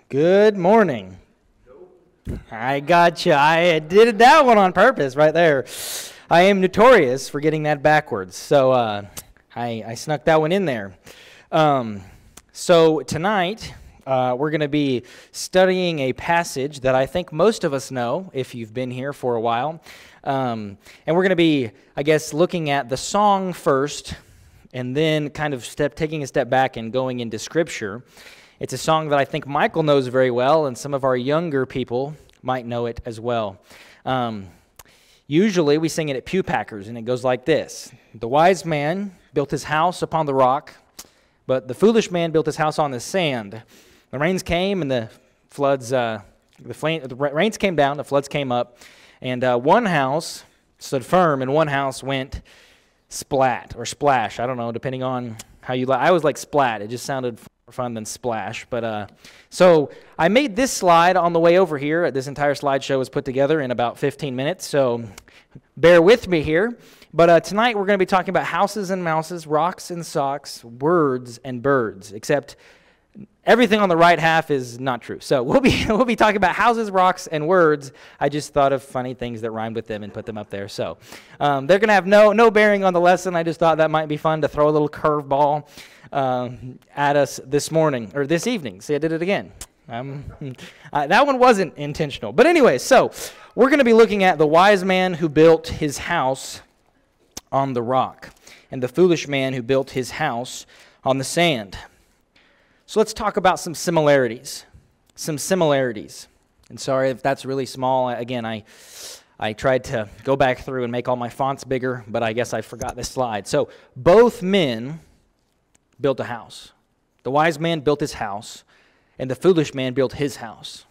Good morning. I got you. I did that one on purpose right there. I am notorious for getting that backwards, so I snuck that one in there. So tonight we're going to be studying a passage that I think most of us know if you've been here for a while. And we're going to be, I guess, looking at the song first and then kind of taking a step back and going into Scripture. It's a song that I think Michael knows very well, and some of our younger people might know it as well. Usually we sing it at Pew Packers, and it goes like this. The wise man built his house upon the rock, but the foolish man built his house on the sand. The rains came and the floods, the rains came down, the floods came up, and one house stood firm, and one house went splat or splash. I don't know, depending on how you like. I always like splat. It just sounded more fun than splash. But so I made this slide on the way over here. This entire slideshow was put together in about 15 minutes, so bear with me here. But tonight we're going to be talking about houses and mouses, rocks and socks, words and birds, except everything on the right half is not true. So we'll be talking about houses, rocks, and words. I just thought of funny things that rhymed with them and put them up there. So they're going to have no bearing on the lesson. I just thought that might be fun to throw a little curveball at us this morning, or this evening. See, I did it again. That one wasn't intentional. But anyway, so we're going to be looking at the wise man who built his house on the rock, and the foolish man who built his house on the sand. So let's talk about some similarities. And sorry if that's really small. Again, I tried to go back through and make all my fonts bigger, but I guess I forgot this slide. So both men built a house. The wise man built his house, and the foolish man built his house.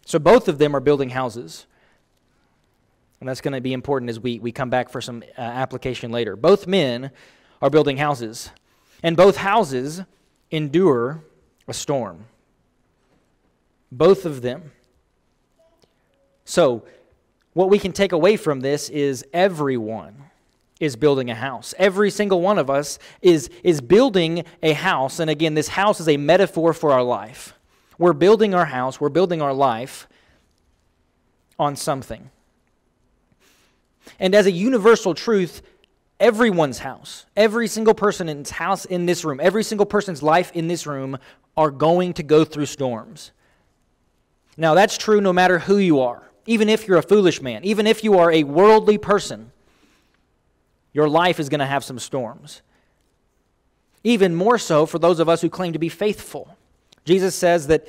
So both of them are building houses. And that's going to be important as we come back for some application later. Both men are building houses, and both houses endure a storm. Both of them. So what we can take away from this is everyone is building a house. Every single one of us is building a house. And again, this house is a metaphor for our life. We're building our house, we're building our life on something. And as a universal truth, everyone's house, every single person's house in this room, every single person's life in this room are going to go through storms. Now, that's true no matter who you are. Even if you're a foolish man, even if you are a worldly person, your life is going to have some storms. Even more so for those of us who claim to be faithful. Jesus says that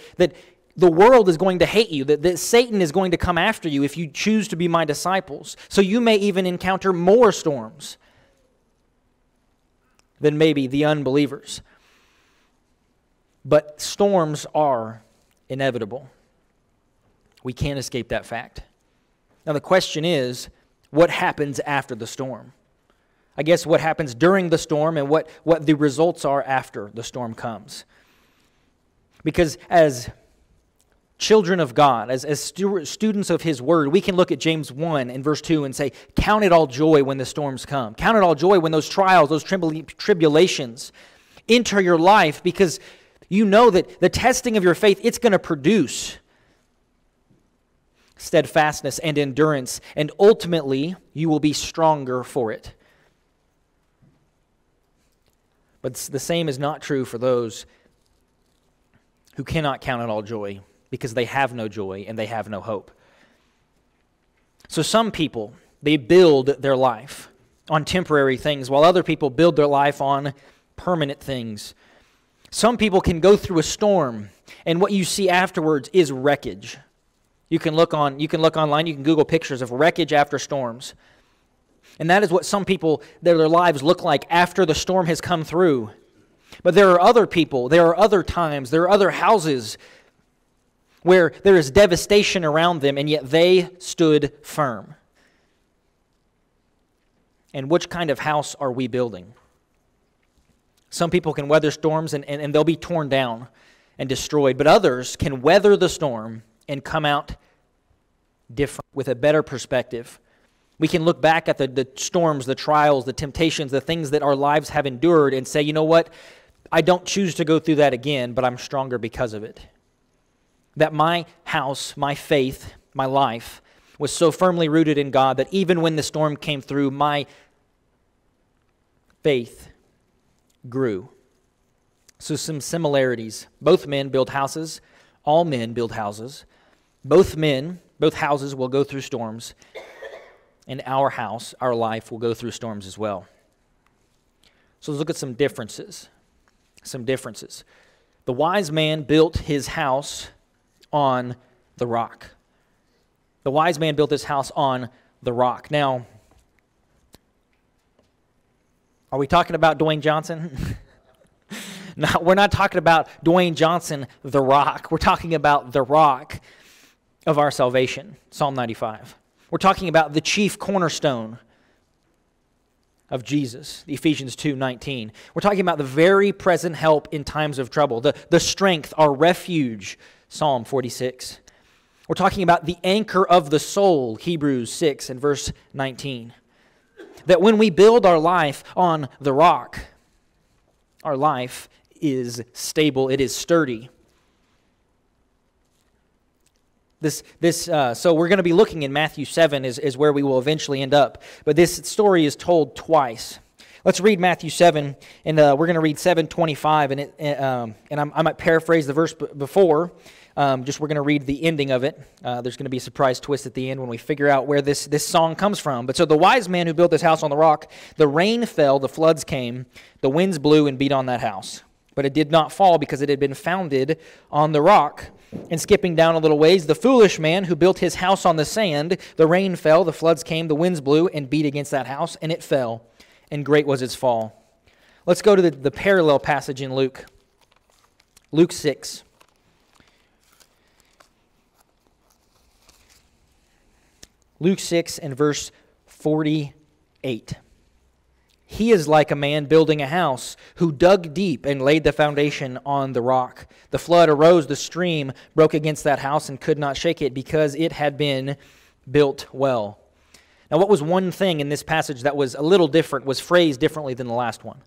the world is going to hate you, that Satan is going to come after you if you choose to be my disciples. So you may even encounter more storms than maybe the unbelievers. But storms are inevitable. We can't escape that fact. Now the question is, what happens after the storm? I guess what happens during the storm and what the results are after the storm comes. Because as children of God, as students of His Word, we can look at James 1 and verse 2 and say, count it all joy when the storms come. Count it all joy when those trials, those tribulations enter your life, because you know that the testing of your faith, it's going to produce steadfastness and endurance, and ultimately you will be stronger for it. But the same is not true for those who cannot count it all joy, because they have no joy and they have no hope. So some people, they build their life on temporary things, while other people build their life on permanent things. Some people can go through a storm, and what you see afterwards is wreckage. You can look online, you can Google pictures of wreckage after storms. And that is what some people, their lives look like after the storm has come through. But there are other people, there are other times, there are other houses where there is devastation around them, and yet they stood firm. And which kind of house are we building? Some people can weather storms and they'll be torn down and destroyed, but others can weather the storm and come out different with a better perspective. We can look back at the storms, the trials, the temptations, the things that our lives have endured and say, you know what? I don't choose to go through that again, but I'm stronger because of it. That my house, my faith, my life was so firmly rooted in God that even when the storm came through, my faith grew. So some similarities. Both men build houses. All men build houses. Both houses will go through storms. And our house, our life, will go through storms as well. So let's look at some differences. The wise man built his house on the rock. The wise man built his house on the rock. Now, are we talking about Dwayne Johnson? No, we're not talking about Dwayne Johnson, the rock. We're talking about the rock of our salvation, Psalm 95. We're talking about the chief cornerstone of Jesus, Ephesians 2:19. We're talking about the very present help in times of trouble, the strength, our refuge, Psalm 46. We're talking about the anchor of the soul, Hebrews 6 and verse 19. That when we build our life on the rock, our life is stable, it is sturdy. So we're going to be looking in Matthew 7 is where we will eventually end up. But this story is told twice. Let's read Matthew 7, and we're going to read 7:25, and I might paraphrase the verse before. We're going to read the ending of it. There's going to be a surprise twist at the end when we figure out where this song comes from. But so the wise man who built this house on the rock, the rain fell, the floods came, the winds blew and beat on that house. But it did not fall because it had been founded on the rock. And skipping down a little ways, the foolish man who built his house on the sand, the rain fell, the floods came, the winds blew and beat against that house, and it fell, and great was its fall. Let's go to the parallel passage in Luke. Luke 6. Luke 6 and verse 48. He is like a man building a house who dug deep and laid the foundation on the rock. The flood arose, the stream broke against that house and could not shake it because it had been built well. Now, what was one thing in this passage that was a little different, was phrased differently than the last one?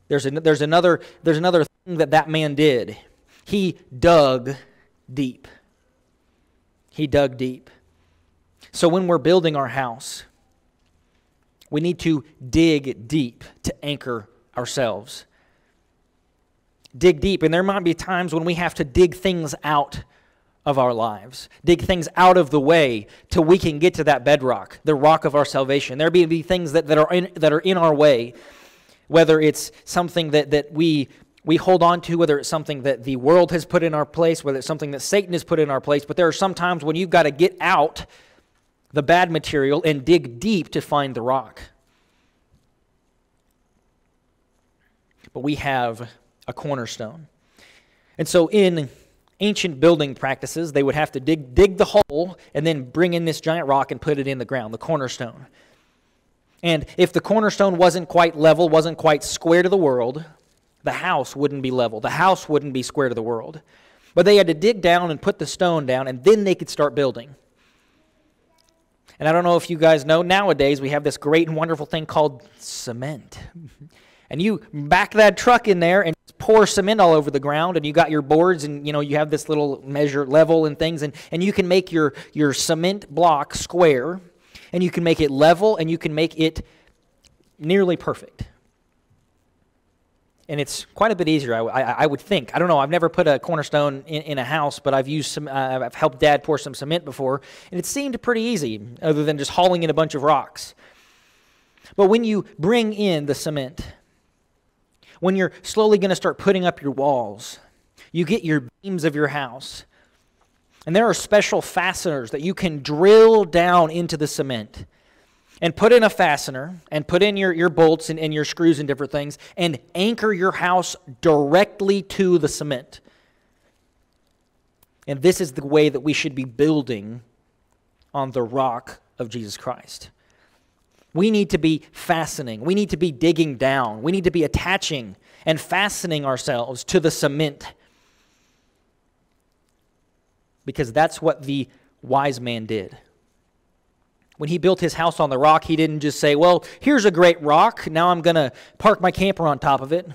There's another thing that man did. He dug deep. He dug deep. So when we're building our house, we need to dig deep to anchor ourselves. Dig deep, and there might be times when we have to dig things out of our lives, dig things out of the way till we can get to that bedrock, the rock of our salvation. There be things that are in our way, whether it's something that we hold on to, whether it's something that the world has put in our place, whether it's something that Satan has put in our place. But there are some times when you've got to get out the bad material and dig deep to find the rock. But we have a cornerstone. And so in ancient building practices, they would have to dig the hole and then bring in this giant rock and put it in the ground, the cornerstone. And if the cornerstone wasn't quite level, wasn't quite square to the world, the house wouldn't be level. The house wouldn't be square to the world. But they had to dig down and put the stone down, and then they could start building. And I don't know if you guys know, nowadays we have this great and wonderful thing called cement. And you back that truck in there and pour cement all over the ground, and you got your boards, and you have this little measure level and things, and you can make your cement block square, and you can make it level, and you can make it nearly perfect. And it's quite a bit easier, I would think. I don't know. I've never put a cornerstone in a house, but I've helped Dad pour some cement before, and it seemed pretty easy, other than just hauling in a bunch of rocks. But when you bring in the cement, when you're slowly going to start putting up your walls, you get your beams of your house, and there are special fasteners that you can drill down into the cement and put in a fastener and put in your bolts and your screws and different things and anchor your house directly to the cement. And this is the way that we should be building on the rock of Jesus Christ. We need to be fastening. We need to be digging down. We need to be attaching and fastening ourselves to the cement. Because that's what the wise man did. When he built his house on the rock, he didn't just say, well, here's a great rock. Now I'm going to park my camper on top of it.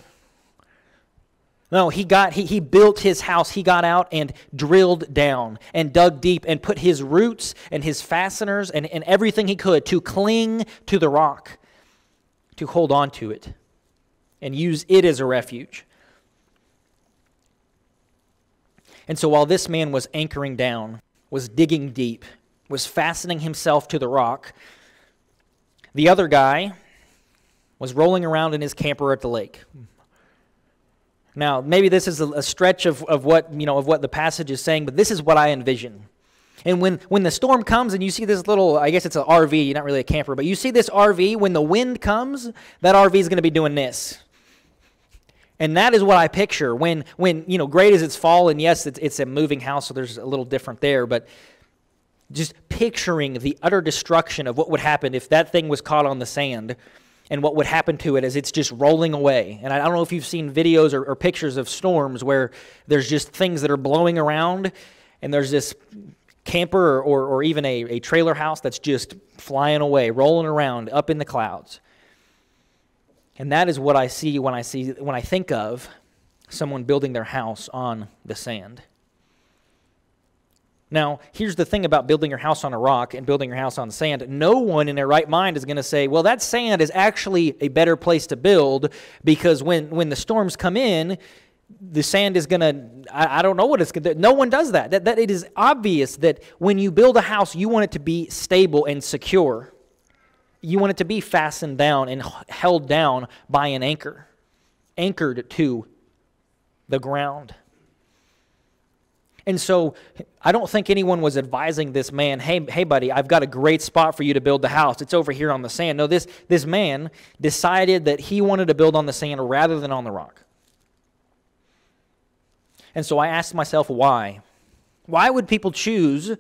No, he built his house. He got out and drilled down and dug deep and put his roots and his fasteners and everything he could to cling to the rock, to hold on to it and use it as a refuge. And so while this man was anchoring down, was digging deep, was fastening himself to the rock, the other guy was rolling around in his camper at the lake. Now, maybe this is a stretch of what the passage is saying, but this is what I envision. And when the storm comes and you see this little, I guess it's an RV, not really a camper, but you see this RV, when the wind comes, that RV is going to be doing this. And that is what I picture when great as its fall, and yes, it's a moving house, so there's a little different there, but just picturing the utter destruction of what would happen if that thing was caught on the sand and what would happen to it as it's just rolling away. And I don't know if you've seen videos or pictures of storms where there's just things that are blowing around and there's this camper or even a trailer house that's just flying away, rolling around up in the clouds. And that is what I see when I think of someone building their house on the sand. Now, here's the thing about building your house on a rock and building your house on sand. No one in their right mind is going to say, well, that sand is actually a better place to build because when the storms come in, the sand is going to, I don't know what it's going to do. No one does that. That it is obvious that when you build a house, you want it to be stable and secure. You want it to be fastened down and held down by an anchor, anchored to the ground. And so I don't think anyone was advising this man, hey buddy, I've got a great spot for you to build the house. It's over here on the sand. No, this man decided that he wanted to build on the sand rather than on the rock. And so I asked myself, why? Why would people choose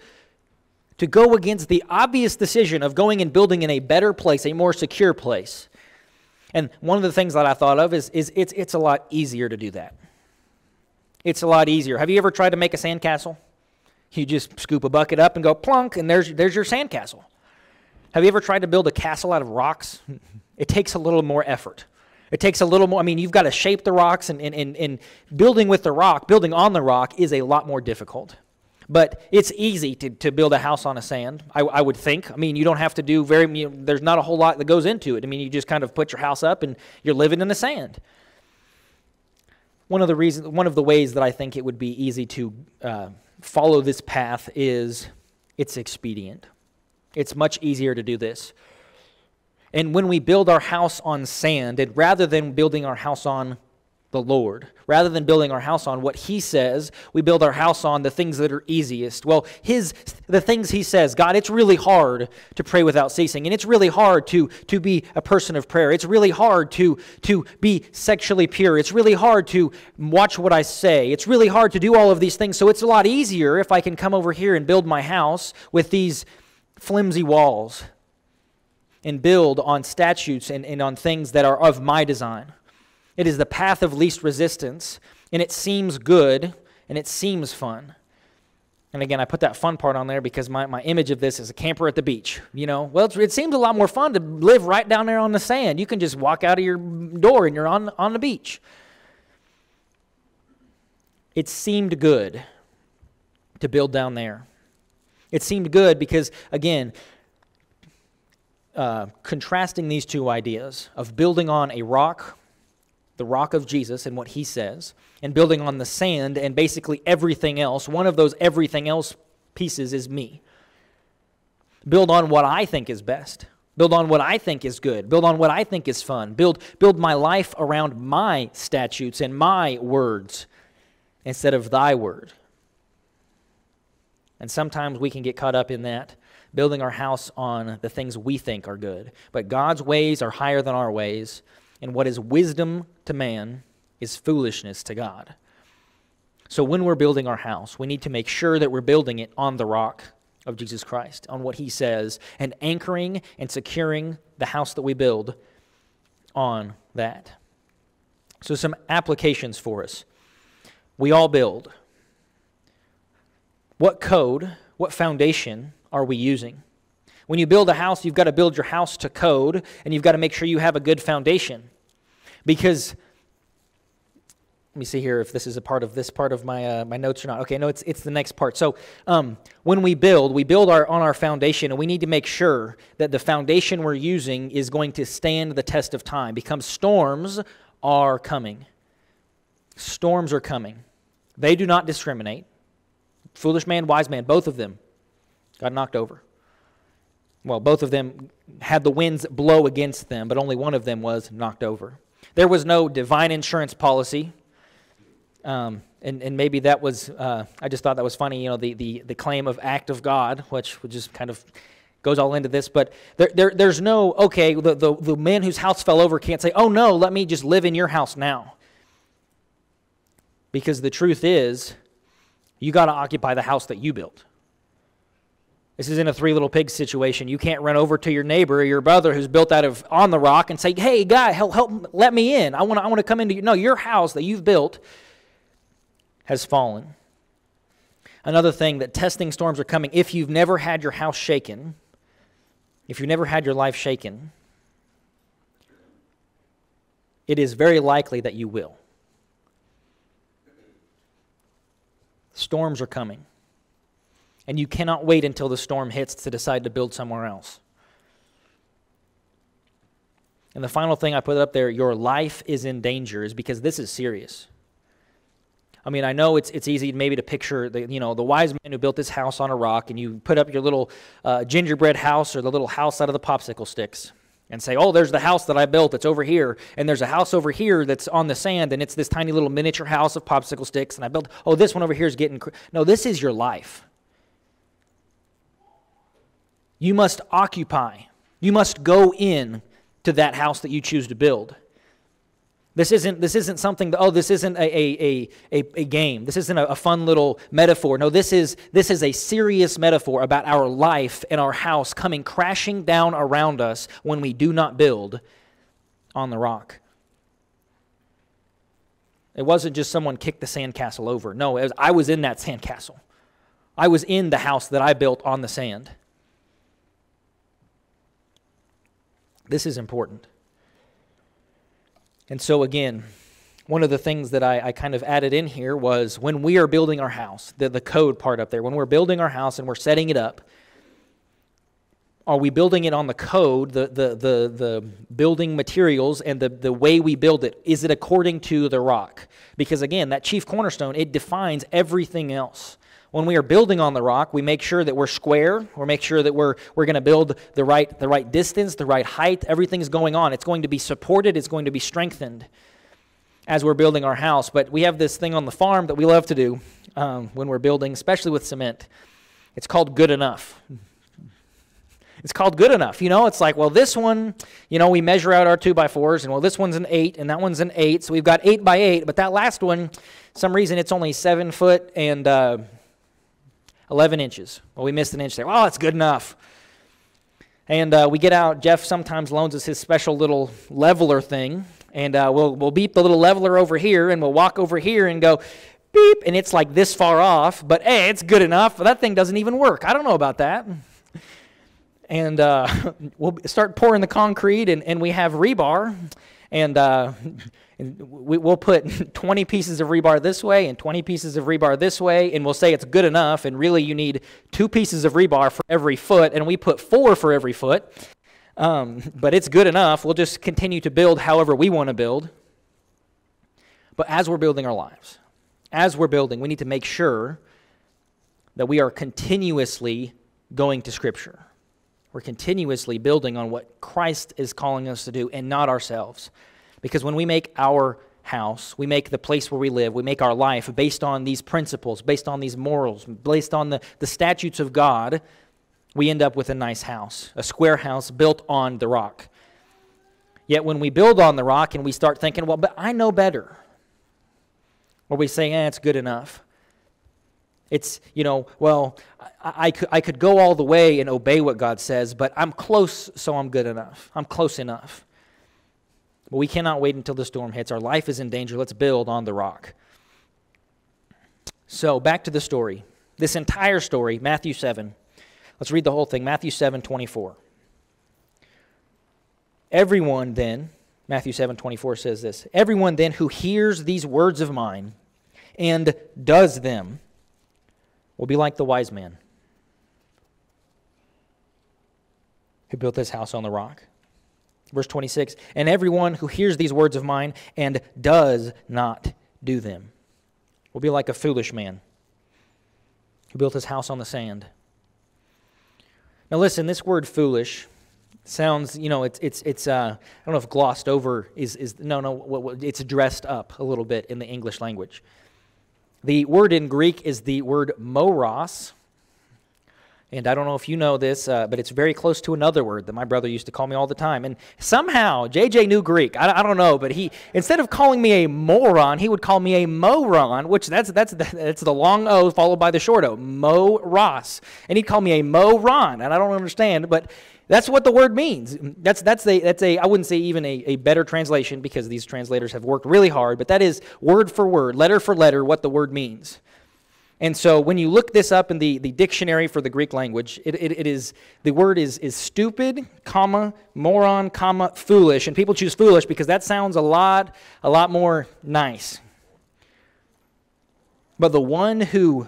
to go against the obvious decision of going and building in a better place, a more secure place? And one of the things that I thought of is it's a lot easier to do that. It's a lot easier. Have you ever tried to make a sandcastle? You just scoop a bucket up and go plunk, and there's your sandcastle. Have you ever tried to build a castle out of rocks? It takes a little more effort. It takes a little more, you've got to shape the rocks, and building with the rock, building on the rock is a lot more difficult. But it's easy to build a house on a sand, I would think. You don't have to do there's not a whole lot that goes into it. You just kind of put your house up and you're living in the sand. One of the ways that I think it would be easy to follow this path is it's expedient. It's much easier to do this. And when we build our house on sand, and rather than building our house on the Lord, rather than building our house on what He says, we build our house on the things that are easiest. Well, the things He says, God, it's really hard to pray without ceasing, and it's really hard to be a person of prayer. It's really hard to be sexually pure. It's really hard to watch what I say. It's really hard to do all of these things, so it's a lot easier if I can come over here and build my house with these flimsy walls and build on statutes and on things that are of my design. It is the path of least resistance, and it seems good, and it seems fun. And again, I put that fun part on there because my image of this is a camper at the beach. Well, it seems a lot more fun to live right down there on the sand. You can just walk out of your door and you're on the beach. It seemed good to build down there. It seemed good because, again, contrasting these two ideas of building on a rock, the rock of Jesus and what He says, and building on the sand and basically everything else, one of those everything else pieces is me. Build on what I think is best. Build on what I think is good. Build on what I think is fun. Build my life around my statutes and my words instead of Thy word. And sometimes we can get caught up in that, building our house on the things we think are good. But God's ways are higher than our ways, and what is wisdom to man is foolishness to God. So when we're building our house, we need to make sure that we're building it on the rock of Jesus Christ, on what He says, and anchoring and securing the house that we build on that. So some applications for us. We all build. What code, what foundation are we using? When you build a house, you've got to build your house to code, and you've got to make sure you have a good foundation. Because Let me see here if this is a part of this part of my my notes or not. Okay, no, it's the next part. So when we build on our foundation, and we need to make sure that the foundation we're using is going to stand the test of time, because storms are coming. Storms are coming. They do not discriminate. Foolish man, wise man, both of them got knocked over. Well, both of them had the winds blow against them, but only one of them was knocked over. There was no divine insurance policy. And maybe that was, I just thought that was funny, the claim of act of God, which just kind of goes all into this. But there's no, okay, the man whose house fell over can't say, oh no, let me just live in your house now. Because the truth is, you got to occupy the house that you built. This isn't a Three Little Pigs situation. You can't run over to your neighbor or your brother who's built out of on the rock and say, hey, guy, help let me in. I want to come into your... No, your house that you've built has fallen. Another thing, that testing storms are coming. If you've never had your house shaken, if you've never had your life shaken, it is very likely that you will. Storms are coming. And you cannot wait until the storm hits to decide to build somewhere else. And the final thing I put up there, your life is in danger, is because this is serious. I mean, I know it's easy maybe to picture the wise man who built this house on a rock, and you put up your little gingerbread house or the little house out of the popsicle sticks and say, oh, there's the house that I built that's over here, and there's a house over here that's on the sand, and it's this tiny little miniature house of popsicle sticks, and I built, oh, this one over here is getting... No, this is your life. You must occupy. You must go in to that house that you choose to build. This isn't something that, oh, this isn't a game. This isn't a fun little metaphor. No, this is a serious metaphor about our life and our house coming crashing down around us when we do not build on the rock. It wasn't just someone kicked the sandcastle over. No, I was in that sandcastle. I was in the house that I built on the sand. This is important. And so again, one of the things that I kind of added in here was when we are building our house, the code part up there, when we're building our house and we're setting it up, are we building it on the code, the building materials and the way we build it? Is it according to the rock? Because again, that chief cornerstone, it defines everything else. When we are building on the rock, we make sure that we're square. We make sure that we're going to build the right distance, the right height. Everything's going on. It's going to be supported. It's going to be strengthened as we're building our house. But we have this thing on the farm that we love to do when we're building, especially with cement. It's called good enough. It's called good enough. It's like, well, this one, we measure out our 2x4s, and well, this one's an 8, and that one's an 8. So we've got 8x8, but that last one, some reason it's only 7 foot and 11 inches. Well, we missed an inch there. Well, that's good enough. And we get out. Jeff sometimes loans us his special little leveler thing, and we'll beep the little leveler over here, and we'll walk over here and go beep, and it's like this far off, but hey, it's good enough. That thing doesn't even work. I don't know about that. And we'll start pouring the concrete, and we have rebar, and we'll put 20 pieces of rebar this way and 20 pieces of rebar this way, and we'll say it's good enough, and really you need 2 pieces of rebar for every foot, and we put 4 for every foot, but it's good enough. We'll just continue to build however we want to build. But as we're building our lives, as we're building, we need to make sure that we are continuously going to Scripture. We're continuously building on what Christ is calling us to do and not ourselves. Because when we make our house, we make the place where we live, we make our life based on these principles, based on these morals, based on the statutes of God, we end up with a nice house, a square house built on the rock. Yet when we build on the rock and we start thinking, well, but I know better, or we say, it's good enough. It's, well, I could go all the way and obey what God says, but I'm close, so I'm good enough. I'm close enough. But we cannot wait until the storm hits. Our life is in danger. Let's build on the rock. So back to the story. This entire story, Matthew 7. Let's read the whole thing. Matthew 7:24. Everyone then Matthew 7:24 says this, "Everyone then who hears these words of mine and does them will be like the wise man who built his house on the rock." Verse 26, "And everyone who hears these words of mine and does not do them will be like a foolish man who built his house on the sand." Now listen, this word foolish sounds, it's I don't know if glossed over it's dressed up a little bit in the English language. The word in Greek is the word moros, and I don't know if you know this, but it's very close to another word that my brother used to call me all the time. And somehow, JJ knew Greek. I don't know, but he, instead of calling me a moron, he would call me a moron, which that's the long O followed by the short O, moros. And he'd call me a moron, and I don't understand, but that's what the word means. That's a I wouldn't say even a better translation, because these translators have worked really hard, but that is word for word, letter for letter, what the word means. And so when you look this up in the dictionary for the Greek language, the word is stupid, comma, moron, comma, foolish. And people choose foolish because that sounds a lot more nice. But the one who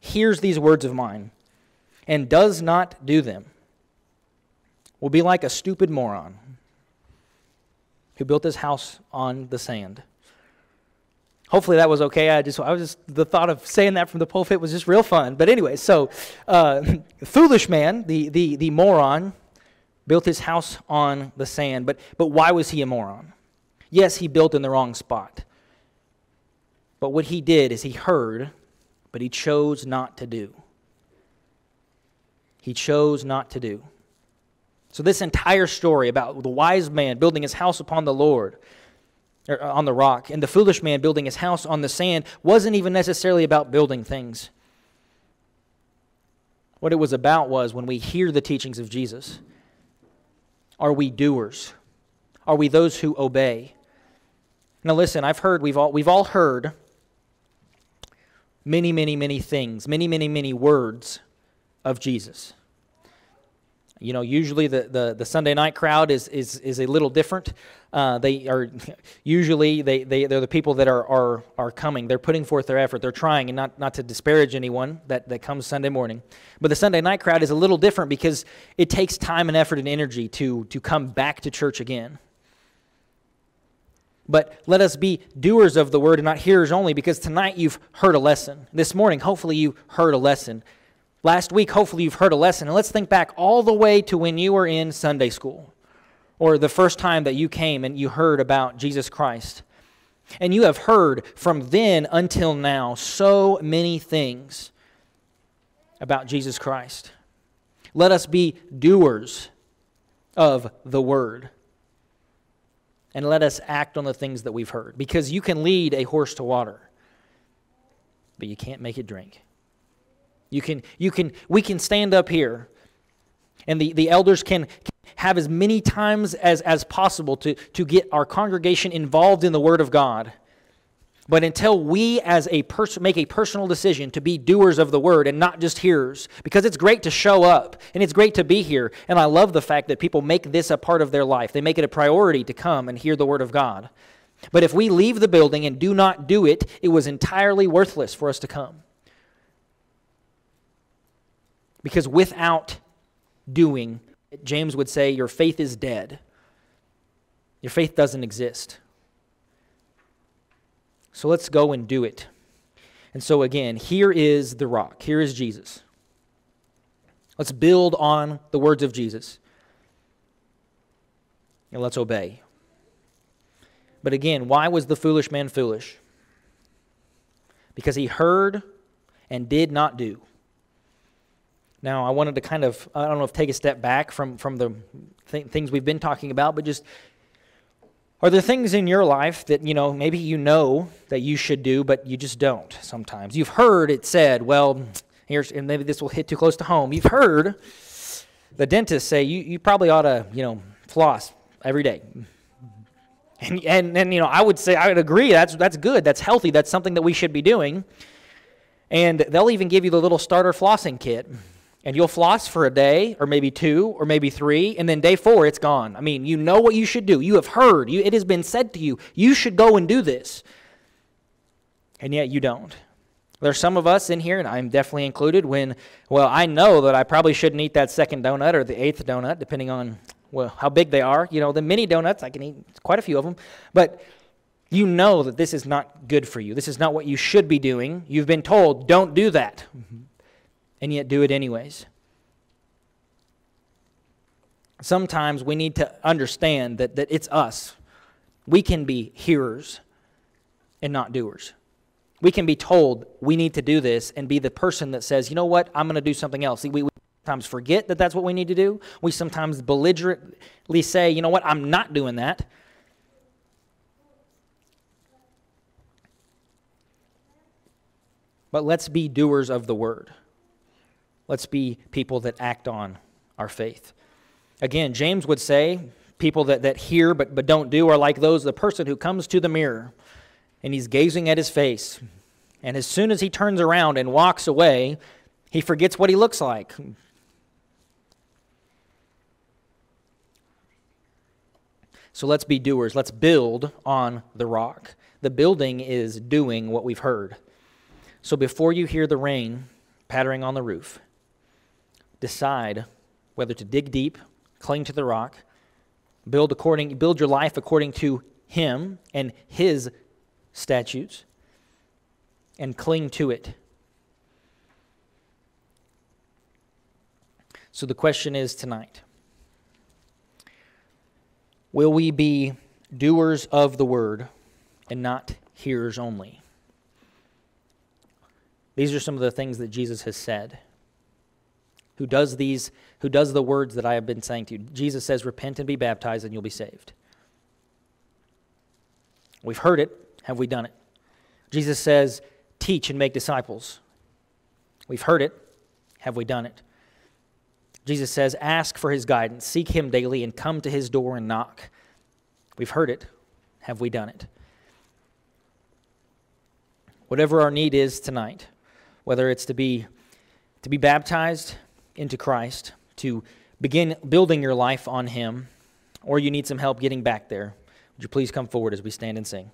hears these words of mine and does not do them will be like a stupid moron who built his house on the sand. Hopefully that was okay. The thought of saying that from the pulpit was just real fun. But anyway, so foolish man, the moron, built his house on the sand. But why was he a moron? Yes, he built in the wrong spot. But what he did is he heard, but he chose not to do. He chose not to do. So this entire story about the wise man building his house upon the Lord, or on the rock, and the foolish man building his house on the sand wasn't even necessarily about building things. What it was about was, when we hear the teachings of Jesus, are we doers? Are we those who obey? Now listen, we've all heard many things, many words of Jesus. Usually the Sunday night crowd is a little different. They're the people that are coming. They're putting forth their effort. They're trying, and not to disparage anyone that comes Sunday morning. But the Sunday night crowd is a little different because it takes time and effort and energy to come back to church again. But let us be doers of the word and not hearers only, because tonight you've heard a lesson. This morning, hopefully you heard a lesson. Last week, hopefully you've heard a lesson. And let's think back all the way to when you were in Sunday school, or the first time that you came and you heard about Jesus Christ. And you have heard from then until now so many things about Jesus Christ. Let us be doers of the word. And let us act on the things that we've heard. Because you can lead a horse to water, but you can't make it drink. We can stand up here, and the elders can have as many times as possible to get our congregation involved in the Word of God. But until we as a person make a personal decision to be doers of the Word and not just hearers, because it's great to show up and it's great to be here, and I love the fact that people make this a part of their life. They make it a priority to come and hear the Word of God. But if we leave the building and do not do it, it was entirely worthless for us to come. Because without doing, James would say, your faith is dead. Your faith doesn't exist. So let's go and do it. And so again, here is the rock. Here is Jesus. Let's build on the words of Jesus. And let's obey. But again, why was the foolish man foolish? Because he heard and did not do. Now, I wanted to kind of, I don't know if take a step back from the things we've been talking about, but just, are there things in your life that, maybe you know that you should do, but you just don't sometimes? You've heard it said, well, and maybe this will hit too close to home. You've heard the dentist say, you probably ought to, floss every day. And I would say, I would agree, that's good, that's healthy, that's something that we should be doing. And they'll even give you the little starter flossing kit. And you'll floss for a day, or maybe 2, or maybe 3, and then day 4, it's gone. I mean, you know what you should do. You have heard. It has been said to you, you should go and do this. And yet you don't. There's some of us in here, and I'm definitely included, I know that I probably shouldn't eat that second donut or the 8th donut, depending on, how big they are. The mini donuts, I can eat quite a few of them. But you know that this is not good for you. This is not what you should be doing. You've been told, don't do that. And yet do it anyways. Sometimes we need to understand that it's us. We can be hearers and not doers. We can be told we need to do this and be the person that says, you know what, I'm going to do something else. We sometimes forget that that's what we need to do. We sometimes belligerently say, you know what, I'm not doing that. But let's be doers of the word. Let's be people that act on our faith. Again, James would say people that hear but don't do are like the person who comes to the mirror and he's gazing at his face. And as soon as he turns around and walks away, he forgets what he looks like. So let's be doers. Let's build on the rock. The building is doing what we've heard. So before you hear the rain pattering on the roof, decide whether to dig deep, cling to the rock, build your life according to Him and His statutes, and cling to it. So the question is tonight, will we be doers of the word and not hearers only? These are some of the things that Jesus has said. Who does the words that I have been saying to you? Jesus says, repent and be baptized and you'll be saved. We've heard it. Have we done it? Jesus says, teach and make disciples. We've heard it. Have we done it? Jesus says, ask for His guidance, seek Him daily, and come to His door and knock. We've heard it. Have we done it? Whatever our need is tonight, whether it's to be baptized into Christ, to begin building your life on Him, or you need some help getting back there, would you please come forward as we stand and sing?